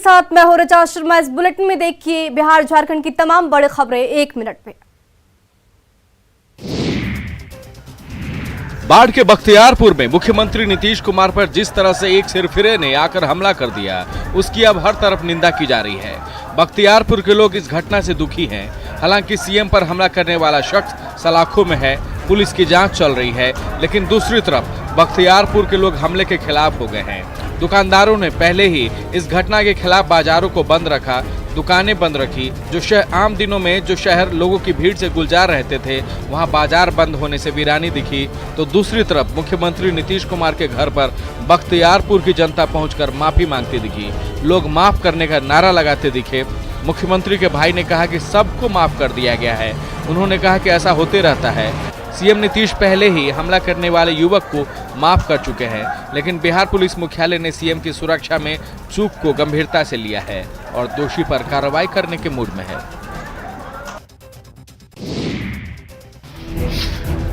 साथ मैं हूं ऋचा शर्मा। इस बुलेटिन में देखिए बिहार झारखंड की तमाम बड़ी खबरें 1 मिनट में। बाढ़ के बख्तियारपुर में मुख्यमंत्री नीतीश कुमार पर जिस तरह से एक सिरफिरे ने आकर हमला कर दिया, उसकी अब हर तरफ निंदा की जा रही है। बख्तियारपुर के लोग इस घटना से दुखी हैं। हालांकि सीएम पर हमला करने वाला शख्स सलाखों में है, पुलिस की जांच चल रही है, लेकिन दूसरी तरफ बख्तियारपुर के लोग हमले के खिलाफ हो गए हैं। दुकानदारों ने पहले ही इस घटना के खिलाफ बाजारों को बंद रखा, दुकानें बंद रखी। आम दिनों में जो शहर लोगों की भीड़ से गुलजार रहते थे, वहां बाजार बंद होने से वीरानी दिखी। तो दूसरी तरफ मुख्यमंत्री नीतीश कुमार के घर पर बख्तियारपुर की जनता पहुंचकर माफी मांगती दिखी। लोग माफ करने का नारा लगाते दिखे। मुख्यमंत्री के भाई ने कहा कि सबको माफ कर दिया गया है। उन्होंने कहा कि ऐसा होते रहता है। सीएम नीतीश पहले ही हमला करने वाले युवक को माफ कर चुके हैं, लेकिन बिहार पुलिस मुख्यालय ने सीएम की सुरक्षा में चूक को गंभीरता से लिया है और दोषी पर कार्रवाई करने के मूड में है।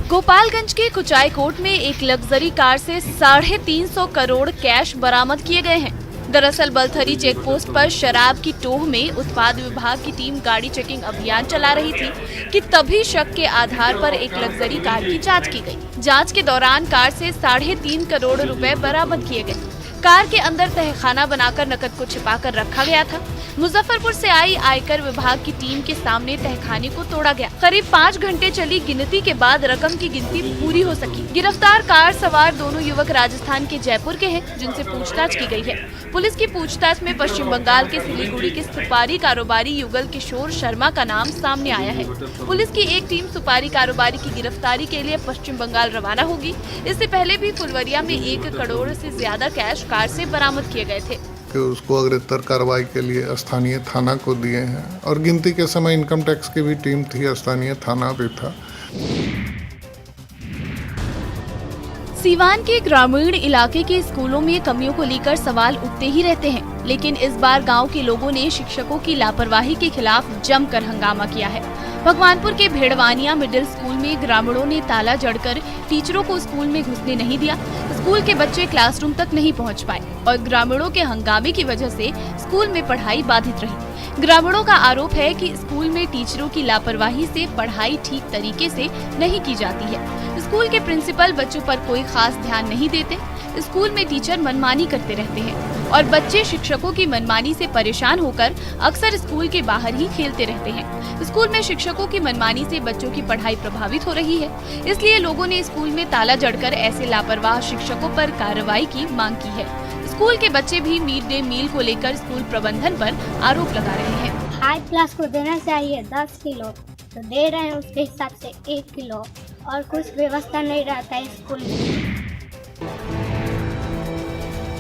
गोपालगंज के कुचायकोट में एक लग्जरी कार से 350 करोड़ कैश बरामद किए गए हैं। दरअसल बलथरी चेक पोस्ट पर शराब की टोह में उत्पाद विभाग की टीम गाड़ी चेकिंग अभियान चला रही थी कि तभी शक के आधार पर एक लग्जरी कार की जांच की गई। जांच के दौरान कार से 3.5 करोड़ रुपए बरामद किए गए। कार के अंदर तहखाना बनाकर नकद को छिपाकर रखा गया था। मुजफ्फरपुर से आई आयकर विभाग की टीम के सामने तहखाने को तोड़ा गया। करीब 5 घंटे चली गिनती के बाद रकम की गिनती पूरी हो सकी। गिरफ्तार कार सवार दोनों युवक राजस्थान के जयपुर के हैं, जिनसे पूछताछ की गई है। पुलिस की पूछताछ में पश्चिम बंगाल के सिलीगुड़ी के सुपारी कारोबारी युगल किशोर शर्मा का नाम सामने आया है। पुलिस की एक टीम सुपारी कारोबारी की गिरफ्तारी के लिए पश्चिम बंगाल रवाना होगी। इससे पहले भी फुलवरिया में 1 करोड़ से ज्यादा कैश कार से बरामद किए गए थे कि उसको अग्रेतर कार्रवाई के लिए स्थानीय थाना को दिए हैं और गिनती के समय इनकम टैक्स की भी टीम थी, स्थानीय थाना भी था। सीवान के ग्रामीण इलाके के स्कूलों में कमियों को लेकर सवाल उठते ही रहते हैं, लेकिन इस बार गांव के लोगों ने शिक्षकों की लापरवाही के खिलाफ जमकर हंगामा किया है। भगवानपुर के भेड़वानिया मिडिल स्कूल में ग्रामीणों ने ताला जड़कर टीचरों को स्कूल में घुसने नहीं दिया। स्कूल के बच्चे क्लासरूम तक नहीं पहुंच पाए और ग्रामीणों के हंगामे की वजह से स्कूल में पढ़ाई बाधित रही। ग्रामीणों का आरोप है कि स्कूल में टीचरों की लापरवाही से पढ़ाई ठीक तरीके से नहीं की जाती है। स्कूल के प्रिंसिपल बच्चों पर कोई खास ध्यान नहीं देते। स्कूल में टीचर मनमानी करते रहते हैं और बच्चे शिक्षकों की मनमानी से परेशान होकर अक्सर स्कूल के बाहर ही खेलते रहते हैं। स्कूल में शिक्षकों की मनमानी से बच्चों की पढ़ाई प्रभावित हो रही है, इसलिए लोगों ने स्कूल में ताला जड़कर ऐसे लापरवाह शिक्षकों पर कार्रवाई की मांग की है। स्कूल के बच्चे भी मिड डे मील को लेकर स्कूल प्रबंधन पर आरोप लगा रहे हैं। हाई क्लास को देना चाहिए 10 किलो, तो दे रहे हैं उसके हिसाब से 1 किलो और कुछ व्यवस्था नहीं रहता है स्कूल में।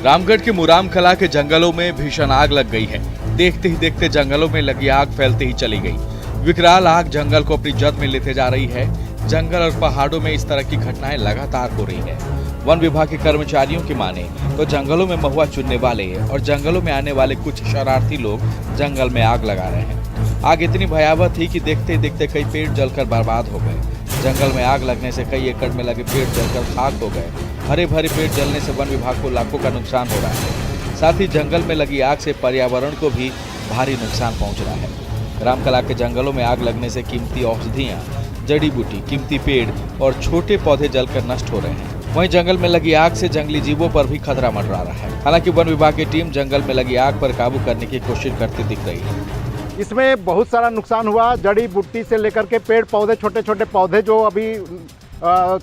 रामगढ़ के मुराम कला के जंगलों में भीषण आग लग गई है। देखते ही देखते जंगलों में लगी आग फैलते ही चली गई। विकराल आग जंगल को अपनी जद में लेते जा रही है। जंगल और पहाड़ों में इस तरह की घटनाएं लगातार हो रही है। वन विभाग के कर्मचारियों की माने तो जंगलों में महुआ चुनने वाले और जंगलों में आने वाले कुछ शरारती लोग जंगल में आग लगा रहे हैं। आग इतनी भयावह थी कि देखते ही देखते कई पेड़ जलकर बर्बाद हो गए। जंगल में आग लगने से कई एकड़ में लगे पेड़ जलकर खाक हो गए। हरे भरे पेड़ जलने से वन विभाग को लाखों का नुकसान हो रहा है। साथ ही जंगल में लगी आग से पर्यावरण को भी भारी नुकसान पहुंच रहा है। रामकला के जंगलों में आग लगने से कीमती औषधियां, जड़ी बूटी, कीमती पेड़ और छोटे पौधे जलकर नष्ट हो रहे हैं। वहीं जंगल में लगी आग से जंगली जीवों पर भी खतरा मंडरा रहा है। हालांकि वन विभाग की टीम जंगल में लगी आग पर काबू करने की कोशिश करती दिख रही है। इसमें बहुत सारा नुकसान हुआ। जड़ी बूटी से लेकर के पेड़ पौधे, छोटे छोटे पौधे जो अभी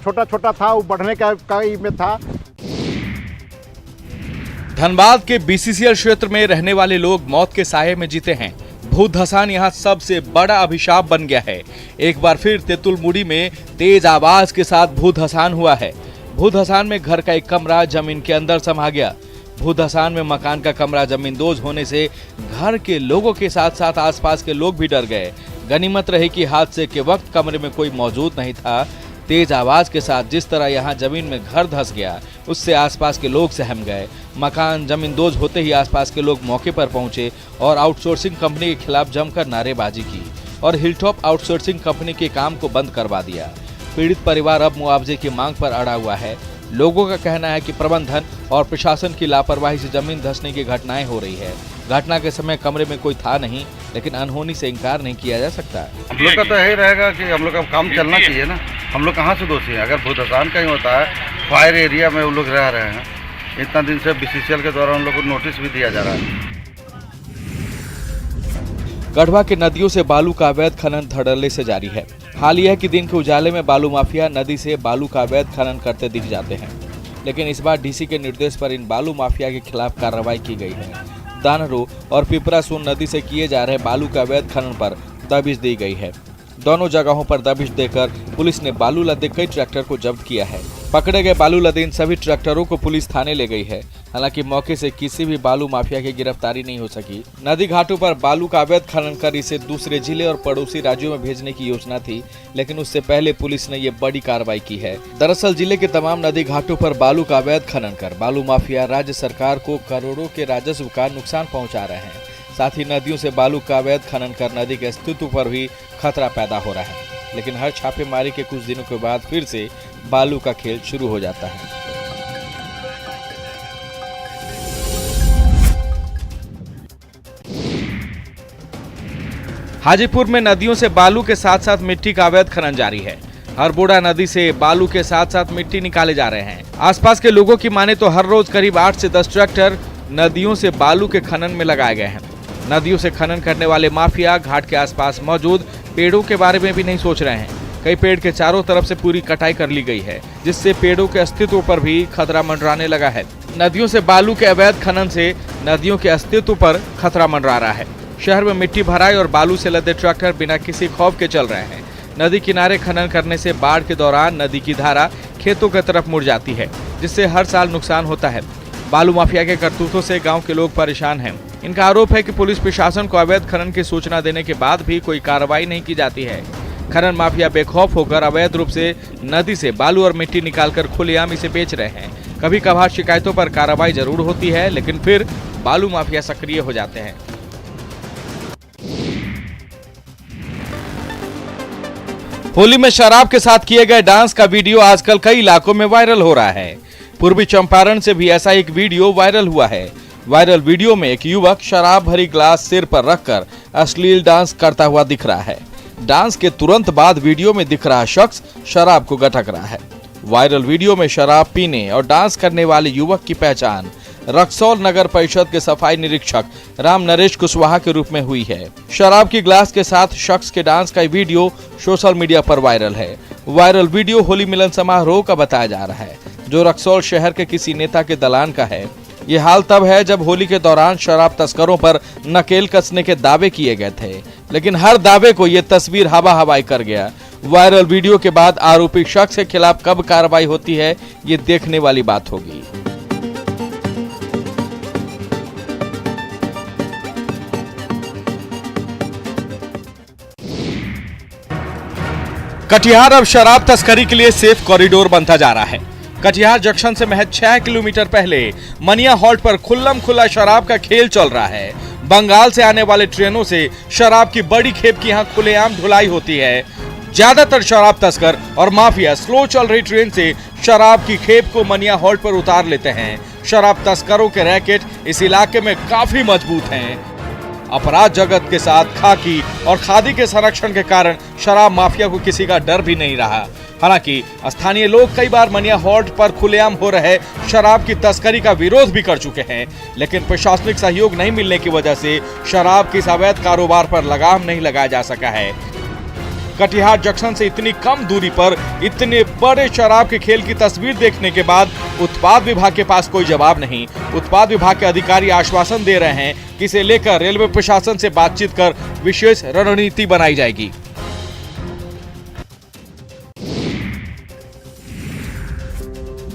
छोटा छोटा था वो बढ़ने का में था। धनबाद के बीसीसीएल क्षेत्र में रहने वाले लोग मौत के साये में जीते हैं। भूत धसान यहाँ सबसे बड़ा अभिशाप बन गया है। एक बार फिर तेतुलमुड़ी में तेज आवाज के साथ भूत धसान हुआ है। भूत धसान में घर का एक कमरा जमीन के अंदर समा गया। भूत धसान में मकान का कमरा जमींदोज होने से घर के लोगों के साथ साथ आसपास के लोग भी डर गए। गनीमत रही कि हादसे के वक्त कमरे में कोई मौजूद नहीं था। तेज आवाज के साथ जिस तरह यहाँ जमीन में घर धंस गया, उससे आसपास के लोग सहम गए। मकान जमींदोज होते ही आसपास के लोग मौके पर पहुंचे और आउटसोर्सिंग कंपनी के खिलाफ जमकर नारेबाजी की और हिलटॉप आउटसोर्सिंग कंपनी के काम को बंद करवा दिया। पीड़ित परिवार अब मुआवजे की मांग पर अड़ा हुआ है। लोगों का कहना है कि प्रबंधन और प्रशासन की लापरवाही से जमीन धंसने की घटनाएं हो रही है। घटना के समय कमरे में कोई था नहीं, लेकिन अनहोनी से इनकार नहीं किया जा सकता। हम लोग का तो यही रहेगा कि हम लोग का काम चलना चाहिए ना। हम लोग कहाँ से दोषी हैं? अगर भूतसान कहीं होता है, फायर एरिया में वो लोग रह रहे हैं, इतना दिन से BCCL के द्वारा उन लोग को नोटिस भी दिया जा रहा है। गढ़वा के नदियों से बालू का अवैध खनन धड़ल्ले से जारी है। हाल यह कि दिन के उजाले में बालू माफिया नदी से बालू का अवैध खनन करते दिख जाते हैं, लेकिन इस बार डीसी के निर्देश पर इन बालू माफिया के खिलाफ कार्रवाई की गई है। दानरो और पिपरासून नदी से किए जा रहे बालू का अवैध खनन पर दबिश दी गई है। दोनों जगहों पर दबिश देकर पुलिस ने बालू लदे कई ट्रैक्टर को जब्त किया है। पकड़े गए बालू लदे इन सभी ट्रैक्टरों को पुलिस थाने ले गई है। हालांकि मौके से किसी भी बालू माफिया की गिरफ्तारी नहीं हो सकी। नदी घाटों पर बालू का अवैध खनन कर इसे दूसरे जिले और पड़ोसी राज्यों में भेजने की योजना थी, लेकिन उससे पहले पुलिस ने ये बड़ी कार्रवाई की है। दरअसल जिले के तमाम नदी घाटों पर बालू का अवैध खनन कर बालू माफिया राज्य सरकार को करोड़ों के राजस्व का नुकसान पहुँचा रहे हैं। साथ ही नदियों से बालू का अवैध खनन कर नदी के अस्तित्व पर भी खतरा पैदा हो रहा है। लेकिन हर छापेमारी के कुछ दिनों के बाद फिर से बालू का खेल शुरू हो जाता है। हाजीपुर में नदियों से बालू के साथ साथ मिट्टी का अवैध खनन जारी है। हरबोड़ा नदी से बालू के साथ साथ मिट्टी निकाले जा रहे हैं। आसपास के लोगों की माने तो हर रोज करीब 8 से 10 ट्रैक्टर नदियों से बालू के खनन में लगाए गए हैं। नदियों से खनन करने वाले माफिया घाट के आसपास मौजूद पेड़ों के बारे में भी नहीं सोच रहे हैं। कई पेड़ के चारों तरफ से पूरी कटाई कर ली गई है, जिससे पेड़ों के अस्तित्व पर भी खतरा मंडराने लगा है। नदियों से बालू के अवैध खनन से नदियों के अस्तित्व पर खतरा मंडरा रहा है। शहर में मिट्टी भराई और बालू से लदे ट्रैक्टर बिना किसी खौफ के चल रहे हैं। नदी किनारे खनन करने से बाढ़ के दौरान नदी की धारा खेतों की तरफ मुड़ जाती है, जिससे हर साल नुकसान होता है। बालू माफिया के करतूतों से गांव के लोग परेशान हैं। इनका आरोप है कि पुलिस प्रशासन को अवैध खनन की सूचना देने के बाद भी कोई कार्रवाई नहीं की जाती है। खनन माफिया बेखौफ होकर अवैध रूप से नदी से बालू और मिट्टी निकालकर खुलेआम इसे बेच रहे हैं। कभी कभार शिकायतों पर कार्रवाई जरूर होती है, लेकिन फिर बालू माफिया सक्रिय हो जाते हैं। होली में शराब के साथ किए गए डांस का वीडियो आजकल कई इलाकों में वायरल हो रहा है। पूर्वी चंपारण से भी ऐसा एक वीडियो वायरल हुआ है। वायरल वीडियो में एक युवक शराब भरी ग्लास सिर पर रखकर अश्लील डांस करता हुआ दिख रहा है। डांस के तुरंत बाद वीडियो में दिख रहा शख्स शराब को गटक रहा है। वायरल वीडियो में शराब पीने और डांस करने वाले युवक की पहचान रक्सौल नगर परिषद के सफाई निरीक्षक राम नरेश कुशवाहा के रूप में हुई है। शराब की ग्लास के साथ शख्स के डांस का वीडियो सोशल मीडिया पर वायरल है। वायरल वीडियो होली मिलन समारोह का बताया जा रहा है, जो रक्सौल शहर के किसी नेता के दलान का है। ये हाल तब है जब होली के दौरान शराब तस्करों पर नकेल कसने के दावे किए गए थे, लेकिन हर दावे को ये तस्वीर हवा हवाई कर गया। वायरल वीडियो के बाद आरोपी शख्स के खिलाफ कब कार्रवाई होती है, ये देखने वाली बात होगी। कटिहार अब शराब तस्करी के लिए सेफ कॉरिडोर बनता जा रहा है। कटिहार जंक्शन से महज 6 किलोमीटर पहले मनिया हॉल्ट पर खुल्लम खुला शराब का खेल चल रहा है। बंगाल से आने वाले ट्रेनों से शराब की बड़ी खेप की यहाँ खुलेआम ढुलाई होती है। ज्यादातर शराब तस्कर और माफिया स्लो चल रही ट्रेन से शराब की खेप को मनिया हॉल्ट पर उतार लेते हैं। शराब तस्करों के रैकेट इस इलाके में काफी मजबूत हैं। अपराध जगत के साथ खाकी और खादी के संरक्षण के कारण शराब माफिया को किसी का डर भी नहीं रहा। हालांकि स्थानीय लोग कई बार मनिया हॉल्ट पर खुलेआम हो रहे शराब की तस्करी का विरोध भी कर चुके हैं, लेकिन प्रशासनिक सहयोग नहीं मिलने की वजह से शराब के अवैध कारोबार पर लगाम नहीं लगाया जा सका है। कटिहार जंक्शन से इतनी कम दूरी पर इतने बड़े शराब के खेल की तस्वीर देखने के बाद उत्पाद विभाग के पास कोई जवाब नहीं। उत्पाद विभाग के अधिकारी आश्वासन दे रहे हैं कि इसे लेकर रेलवे प्रशासन से बातचीत कर विशेष रणनीति बनाई जाएगी।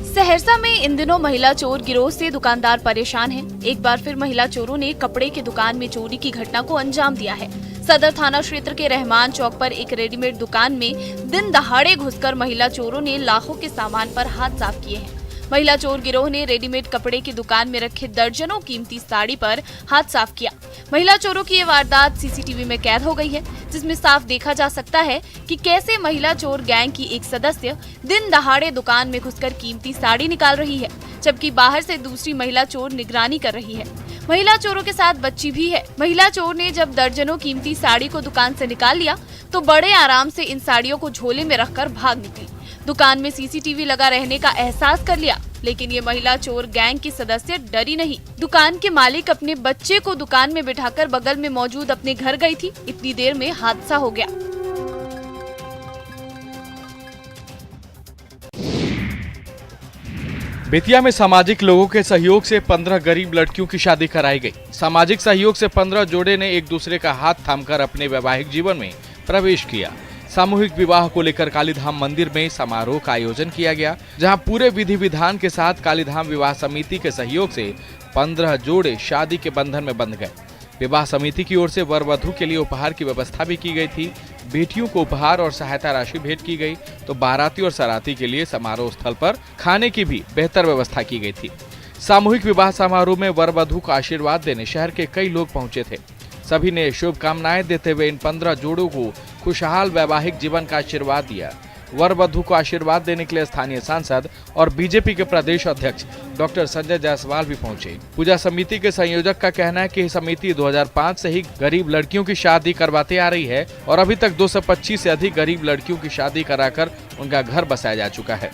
सहरसा में इन दिनों महिला चोर गिरोह से दुकानदार परेशान हैं। एक बार फिर महिला चोरों ने कपड़े की दुकान में चोरी की घटना को अंजाम दिया है। सदर थाना क्षेत्र के रहमान चौक पर एक रेडीमेड दुकान में दिन दहाड़े घुसकर महिला चोरों ने लाखों के सामान पर हाथ साफ किए हैं। महिला चोर गिरोह ने रेडीमेड कपड़े की दुकान में रखे दर्जनों कीमती साड़ी पर हाथ साफ किया। महिला चोरों की ये वारदात सीसीटीवी में कैद हो गई है, जिसमें साफ देखा जा सकता है कि कैसे महिला चोर गैंग की एक सदस्य दिन दहाड़े दुकान में घुसकर कीमती साड़ी निकाल रही है, जबकि बाहर से दूसरी महिला चोर निगरानी कर रही है। महिला चोरों के साथ बच्ची भी है। महिला चोर ने जब दर्जनों कीमती साड़ी को दुकान से निकाल लिया तो बड़े आराम से इन साड़ियों को झोले में रखकर भाग निकली। दुकान में सीसीटीवी लगा रहने का एहसास कर लिया, लेकिन ये महिला चोर गैंग की सदस्य डरी नहीं। दुकान के मालिक अपने बच्चे को दुकान में बिठाकर बगल में मौजूद अपने घर गई थी। इतनी देर में हादसा हो गया। बेतिया में सामाजिक लोगों के सहयोग से 15 गरीब लड़कियों की शादी कराई गई। सामाजिक सहयोग से 15 जोड़े ने एक दूसरे का हाथ थामकर अपने वैवाहिक जीवन में प्रवेश किया। सामूहिक विवाह को लेकर कालीधाम मंदिर में समारोह का आयोजन किया गया, जहां पूरे विधि विधान के साथ कालीधाम विवाह समिति के सहयोग से 15 जोड़े शादी के बंधन में बंध गए। विवाह समिति की ओर से वर वधू के लिए उपहार की व्यवस्था भी की गई थी। बेटियों को उपहार और सहायता राशि भेंट की गई तो बाराती और सराती के लिए समारोह स्थल पर खाने की भी बेहतर व्यवस्था की गई थी। सामूहिक विवाह समारोह में वर वधू का आशीर्वाद देने शहर के कई लोग पहुंचे थे। सभी ने शुभकामनाएं देते हुए इन 15 जोड़ों को खुशहाल वैवाहिक जीवन का आशीर्वाद दिया। वर वधू को आशीर्वाद देने के लिए स्थानीय सांसद और बीजेपी के प्रदेश अध्यक्ष डॉक्टर संजय जायसवाल भी पहुंचे। पूजा समिति के संयोजक का कहना है कि समिति 2005 से ही गरीब लड़कियों की शादी करवाते आ रही है और अभी तक 225 से अधिक गरीब लड़कियों की शादी कराकर उनका घर बसाया जा चुका है।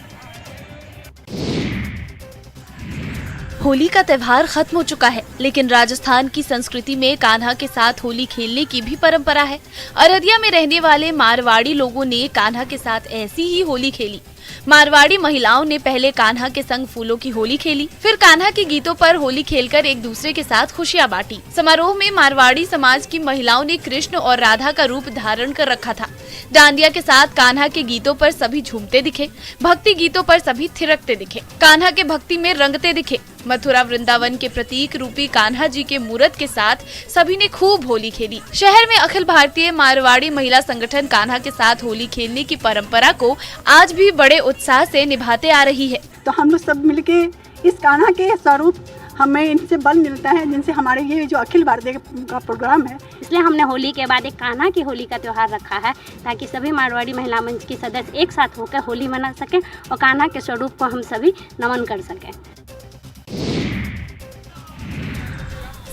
होली का त्योहार खत्म हो चुका है, लेकिन राजस्थान की संस्कृति में कान्हा के साथ होली खेलने की भी परंपरा है। अररिया में रहने वाले मारवाड़ी लोगों ने कान्हा के साथ ऐसी ही होली खेली। मारवाड़ी महिलाओं ने पहले कान्हा के संग फूलों की होली खेली, फिर कान्हा के गीतों पर होली खेलकर एक दूसरे के साथ खुशियां बांटी। समारोह में मारवाड़ी समाज की महिलाओं ने कृष्ण और राधा का रूप धारण कर रखा था। डांडिया के साथ कान्हा के गीतों पर सभी झूमते दिखे, भक्ति गीतों पर सभी थिरकते दिखे, कान्हा के भक्ति में रंगते दिखे। मथुरा वृंदावन के प्रतीक रूपी कान्हा जी के मूर्त के साथ सभी ने खूब होली खेली। शहर में अखिल भारतीय मारवाड़ी महिला संगठन कान्हा के साथ होली खेलने की परंपरा को आज भी बड़े उत्साह से निभाते आ रही है। तो हम लोग सब मिलके इस कान्हा के स्वरूप हमें इनसे बल मिलता है, जिनसे हमारे ये जो अखिल भारतीय का प्रोग्राम है, इसलिए हमने होली के बाद एक कान्हा की होली का त्योहार रखा है, ताकि सभी मारवाड़ी महिला मंच की सदस्य एक साथ होकर होली मना सकें और कान्हा के स्वरूप को हम सभी नमन कर सकें।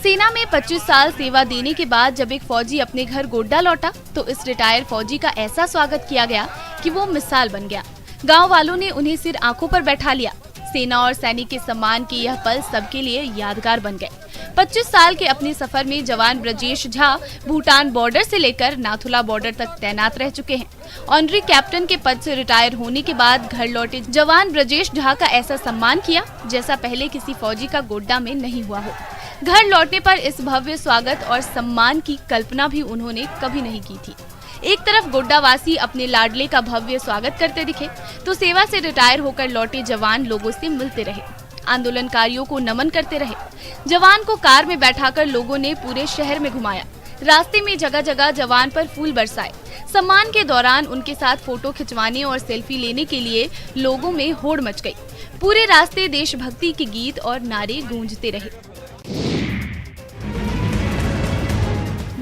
सेना में 25 साल सेवा देने के बाद जब एक फौजी अपने घर गोड्डा लौटा तो इस रिटायर्ड फौजी का ऐसा स्वागत किया गया कि वो मिसाल बन गया। गांव वालों ने उन्हें सिर आंखों पर बैठा लिया। सेना और सैनिक के सम्मान के यह पल सबके लिए यादगार बन गए। 25 साल के अपने सफर में जवान ब्रजेश झा भूटान बॉर्डर से लेकर नाथुला बॉर्डर तक तैनात रह चुके हैं। ऑनरी कैप्टन के पद से रिटायर होने के बाद घर लौटे जवान ब्रजेश झा का ऐसा सम्मान किया जैसा पहले किसी फौजी का गोड्डा में नहीं हुआ हो। घर लौटने पर इस भव्य स्वागत और सम्मान की कल्पना भी उन्होंने कभी नहीं की थी। एक तरफ गोड्डावासी अपने लाडले का भव्य स्वागत करते दिखे तो सेवा से रिटायर होकर लौटे जवान लोगों से मिलते रहे, आंदोलनकारियों को नमन करते रहे। जवान को कार में बैठाकर लोगों ने पूरे शहर में घुमाया। रास्ते में जगह जगह जवान पर फूल बरसाए। सम्मान के दौरान उनके साथ फोटो खिंचवाने और सेल्फी लेने के लिए लोगों में होड़ मच गई। पूरे रास्ते देशभक्ति के गीत और नारे गूंजते रहे।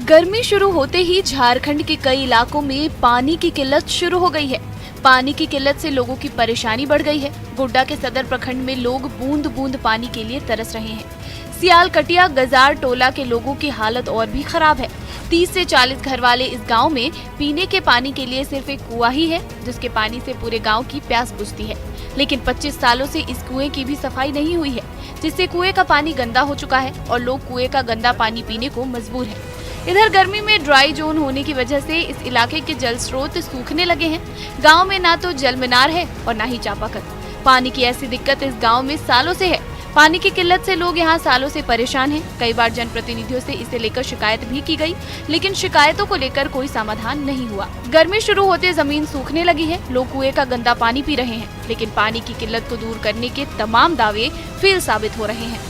गर्मी शुरू होते ही झारखंड के कई इलाकों में पानी की किल्लत शुरू हो गई है। पानी की किल्लत से लोगों की परेशानी बढ़ गई है। गोड्डा के सदर प्रखंड में लोग बूंद बूंद पानी के लिए तरस रहे हैं। सियालकटिया गजार टोला के लोगों की हालत और भी खराब है। 30 से 40 घर वाले इस गांव में पीने के पानी के लिए सिर्फ एक कुआं ही है, जिसके पानी से पूरे गांव की प्यास बुझती है। लेकिन 25 सालों से इस कुएं की भी सफाई नहीं हुई है, जिससे कुएं का पानी गंदा हो चुका है और लोग कुएं का गंदा पानी पीने को मजबूर हैं। इधर गर्मी में ड्राई जोन होने की वजह से इस इलाके के जल स्रोत सूखने लगे हैं। गांव में ना तो जल मीनार है और ना ही चापाकल। पानी की ऐसी दिक्कत इस गांव में सालों से है। पानी की किल्लत से लोग यहां सालों से परेशान हैं। कई बार जनप्रतिनिधियों से इसे लेकर शिकायत भी की गई, लेकिन शिकायतों को लेकर कोई समाधान नहीं हुआ। गर्मी शुरू होते जमीन सूखने लगी है। लोग कुएं का गंदा पानी पी रहे हैं, लेकिन पानी की किल्लत को दूर करने के तमाम दावे फेल साबित हो रहे हैं।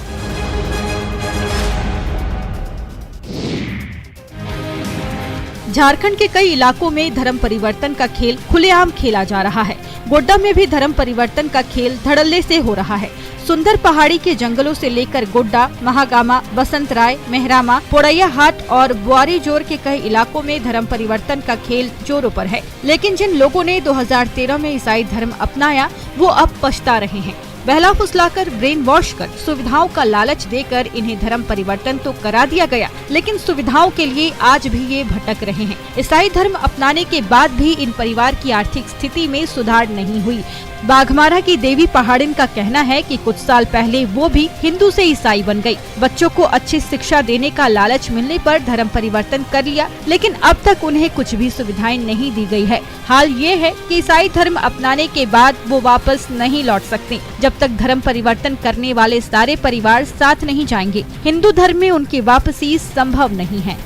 झारखंड के कई इलाकों में धर्म परिवर्तन का खेल खुलेआम खेला जा रहा है। गोड्डा में भी धर्म परिवर्तन का खेल धड़ल्ले से हो रहा है। सुंदर पहाड़ी के जंगलों से लेकर गोड्डा, महागामा, बसंत राय, मेहरामा, पोड़ैया हाट और बुआरी जोर के कई इलाकों में धर्म परिवर्तन का खेल जोरों पर है। लेकिन जिन लोगों ने 2013 में ईसाई धर्म अपनाया वो अब पछता रहे हैं। बहला फुसलाकर, ब्रेन वॉश कर, सुविधाओं का लालच देकर इन्हें धर्म परिवर्तन तो करा दिया गया, लेकिन सुविधाओं के लिए आज भी ये भटक रहे हैं। ईसाई धर्म अपनाने के बाद भी इन परिवार की आर्थिक स्थिति में सुधार नहीं हुई। बाघमारा की देवी पहाड़िन का कहना है कि कुछ साल पहले वो भी हिंदू से ईसाई बन गई। बच्चों को अच्छी शिक्षा देने का लालच मिलने पर धर्म परिवर्तन कर लिया, लेकिन अब तक उन्हें कुछ भी सुविधाएं नहीं दी गई है। हाल ये है कि ईसाई धर्म अपनाने के बाद वो वापस नहीं लौट सकते जब तक धर्म परिवर्तन करने वाले सारे परिवार साथ नहीं जाएंगे। हिंदू धर्म में उनकी वापसी संभव नहीं है।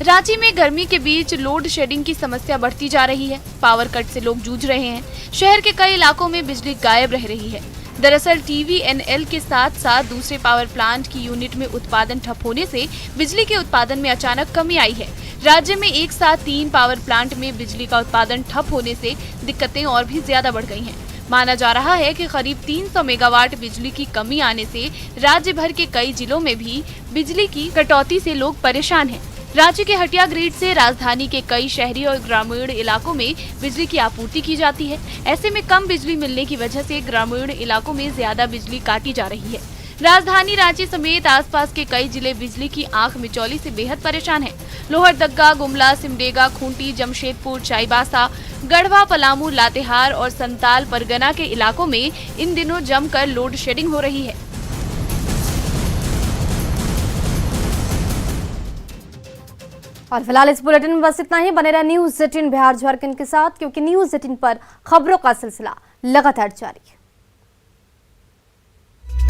रांची में गर्मी के बीच लोड शेडिंग की समस्या बढ़ती जा रही है। पावर कट से लोग जूझ रहे हैं। शहर के कई इलाकों में बिजली गायब रह रही है। दरअसल TVNL के साथ साथ दूसरे पावर प्लांट की यूनिट में उत्पादन ठप होने से बिजली के उत्पादन में अचानक कमी आई है। राज्य में एक साथ 3 पावर प्लांट में बिजली का उत्पादन ठप होने से दिक्कतें और भी ज्यादा बढ़ गई हैं। माना जा रहा है कि करीब 300 मेगावाट बिजली की कमी आने से राज्य भर के कई जिलों में भी बिजली की कटौती से लोग परेशान हैं। राज्य के हटिया ग्रिड से राजधानी के कई शहरी और ग्रामीण इलाकों में बिजली की आपूर्ति की जाती है। ऐसे में कम बिजली मिलने की वजह से ग्रामीण इलाकों में ज्यादा बिजली काटी जा रही है। राजधानी रांची समेत आसपास के कई जिले बिजली की आंख मिचौली से बेहद परेशान हैं। लोहरदगा, गुमला, सिमडेगा, खूंटी, जमशेदपुर, चाईबासा, गढ़वा, पलामू, लातेहार और संताल परगना के इलाकों में इन दिनों जमकर लोड शेडिंग हो रही है। और फिलहाल इस बुलेटिन में बस इतना ही। बने रहे न्यूज़ 18 बिहार झारखंड के साथ, क्योंकि न्यूज़ 18 पर खबरों का सिलसिला लगातार जारी है।